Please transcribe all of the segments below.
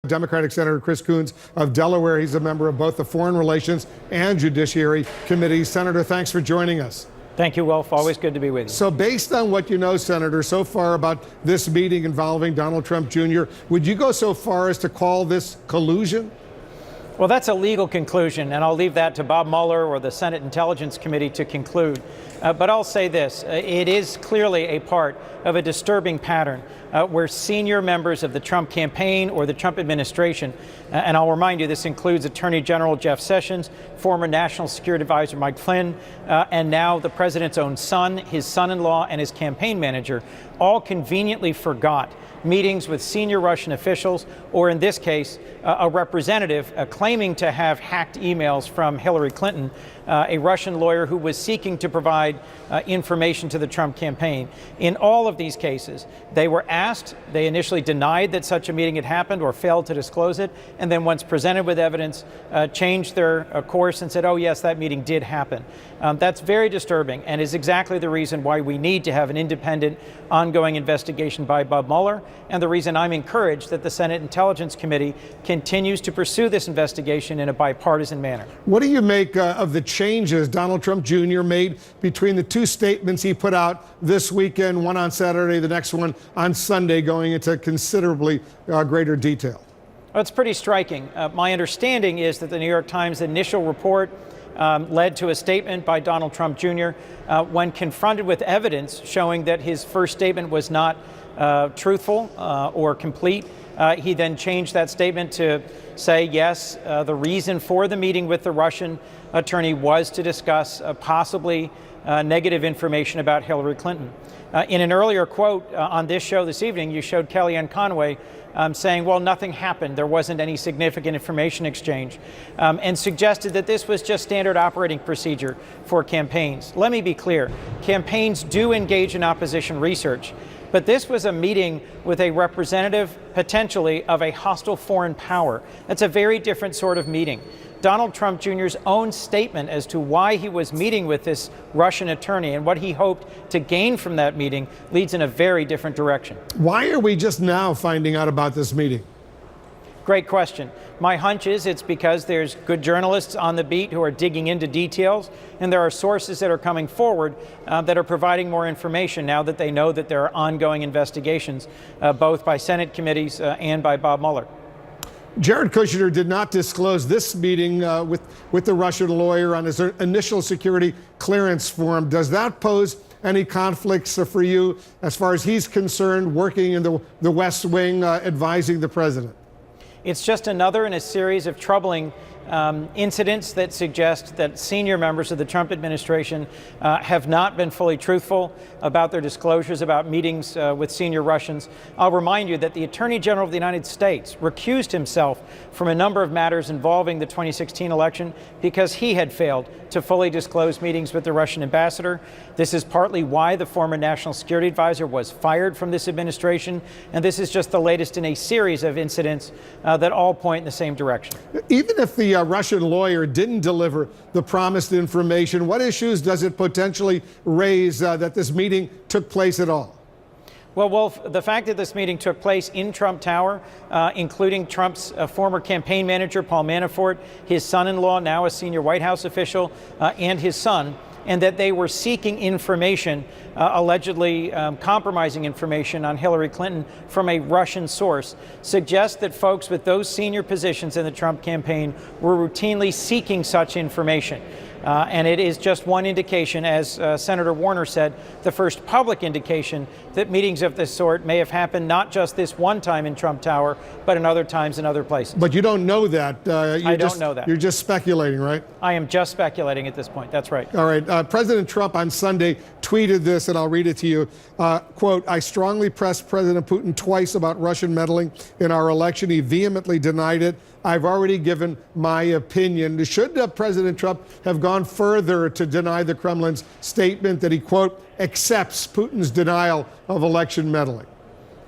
Democratic Senator Chris Coons of Delaware. He's a member of both the Foreign Relations and Judiciary Committees. Senator, thanks for joining us. Thank you, Wolf. Always good to be with you. So based on what you know, Senator, so far about this meeting involving Donald Trump Jr., would you go so far as to call this collusion? Well, that's a legal conclusion, and I'll leave that to Bob Mueller or the Senate Intelligence Committee to conclude. But I'll say this, it is clearly a part of a disturbing pattern where senior members of the Trump campaign or the Trump administration, and I'll remind you, this includes Attorney General Jeff Sessions, former National Security Advisor Mike Flynn, and now the president's own son, his son-in-law, and his campaign manager, all conveniently forgot meetings with senior Russian officials, or in this case, a representative claiming to have hacked emails from Hillary Clinton, a Russian lawyer who was seeking to provide information to the Trump campaign. In all of these cases, they were asked, they initially denied that such a meeting had happened or failed to disclose it, and then once presented with evidence, changed their course and said, oh yes, that meeting did happen. That's very disturbing and is exactly the reason why we need to have an independent, ongoing investigation by Bob Mueller, and the reason I'm encouraged that the Senate Intelligence Committee continues to pursue this investigation in a bipartisan manner. What do you make of the changes Donald Trump Jr. made between the two statements he put out this weekend, one on Saturday, the next one on Sunday, going into considerably greater detail? Well, it's pretty striking. My understanding is that the New York Times initial report led to a statement by Donald Trump Jr. When confronted with evidence showing that his first statement was not truthful or complete, he then changed that statement to say, yes, the reason for the meeting with the Russian attorney was to discuss possibly negative information about Hillary Clinton. In an earlier quote on this show this evening, you showed Kellyanne Conway saying, well, nothing happened. There wasn't any significant information exchange, and suggested that this was just standard operating procedure for campaigns. Let me be clear. Campaigns do engage in opposition research, but this was a meeting with a representative, potentially, of a hostile foreign power. That's a very different sort of meeting. Donald Trump Jr.'s own statement as to why he was meeting with this Russian attorney and what he hoped to gain from that meeting leads in a very different direction. Why are we just now finding out about this meeting? Great question. My hunch is it's because there's good journalists on the beat who are digging into details, and there are sources that are coming forward that are providing more information now that they know that there are ongoing investigations, both by Senate committees and by Bob Mueller. Jared Kushner did not disclose this meeting with the Russian lawyer on his initial security clearance form. Does that pose any conflicts for you as far as he's concerned, working in the West Wing, advising the president? It's just another in a series of troubling incidents that suggest that senior members of the Trump administration have not been fully truthful about their disclosures about meetings with senior Russians. I'll remind you that the Attorney General of the United States recused himself from a number of matters involving the 2016 election because he had failed to fully disclose meetings with the Russian ambassador. This is partly why the former National Security Advisor was fired from this administration, and this is just the latest in a series of incidents that all point in the same direction. Even if the Russian lawyer didn't deliver the promised information, what issues does it potentially raise that this meeting took place at all? Well, Wolf, the fact that this meeting took place in Trump Tower, including Trump's former campaign manager, Paul Manafort, his son-in-law, now a senior White House official, and his son, and that they were seeking information, allegedly compromising information on Hillary Clinton from a Russian source, suggests that folks with those senior positions in the Trump campaign were routinely seeking such information. And it is just one indication, as Senator Warner said, the first public indication that meetings of this sort may have happened not just this one time in Trump Tower, but in other times in other places. But you don't know that. I don't know that. You're just speculating, right? I am just speculating at this point. That's right. All right. President Trump on Sunday tweeted this, and I'll read it to you. Quote, I strongly pressed President Putin twice about Russian meddling in our election. He vehemently denied it. I've already given my opinion. Should President Trump have gone further to deny the Kremlin's statement that he, quote, accepts Putin's denial of election meddling?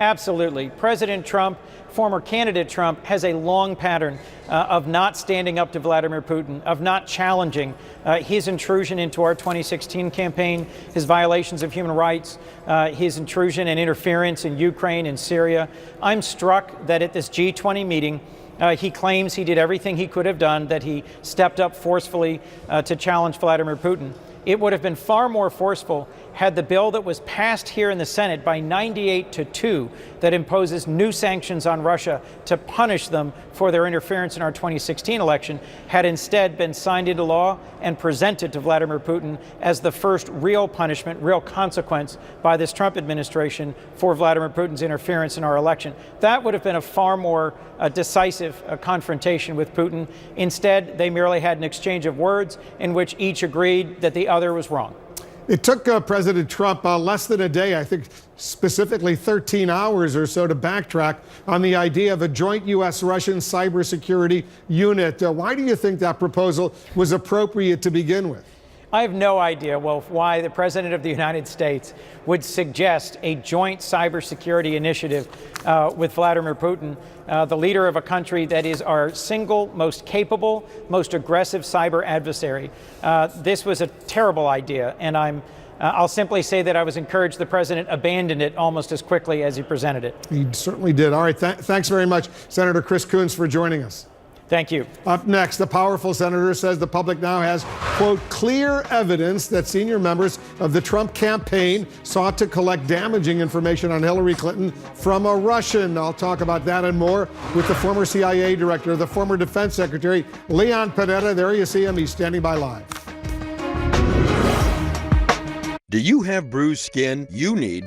Absolutely. President Trump, former candidate Trump, has a long pattern of not standing up to Vladimir Putin, of not challenging his intrusion into our 2016 campaign, his violations of human rights, his intrusion and interference in Ukraine and Syria. I'm struck that at this G20 meeting, he claims he did everything he could have done, that he stepped up forcefully to challenge Vladimir Putin. It would have been far more forceful had the bill that was passed here in the Senate by 98-2 that imposes new sanctions on Russia to punish them for their interference in our 2016 election had instead been signed into law and presented to Vladimir Putin as the first real punishment, real consequence by this Trump administration for Vladimir Putin's interference in our election. That would have been a far more decisive confrontation with Putin. Instead, they merely had an exchange of words in which each agreed that the other was wrong. It took President Trump less than a day, I think specifically 13 hours or so, to backtrack on the idea of a joint U.S.-Russian cybersecurity unit. Why do you think that proposal was appropriate to begin with? I have no idea, Wolf, why the President of the United States would suggest a joint cybersecurity initiative with Vladimir Putin, the leader of a country that is our single most capable, most aggressive cyber adversary. This was a terrible idea, and I'll simply say that I was encouraged the President abandoned it almost as quickly as he presented it. He certainly did. All right, thanks very much, Senator Chris Coons, for joining us. Thank you. Up next, the powerful senator says the public now has, quote, clear evidence that senior members of the Trump campaign sought to collect damaging information on Hillary Clinton from a Russian. I'll talk about that and more with the former CIA director, the former defense secretary, Leon Panetta. There you see him. He's standing by live. Do you have bruised skin? You need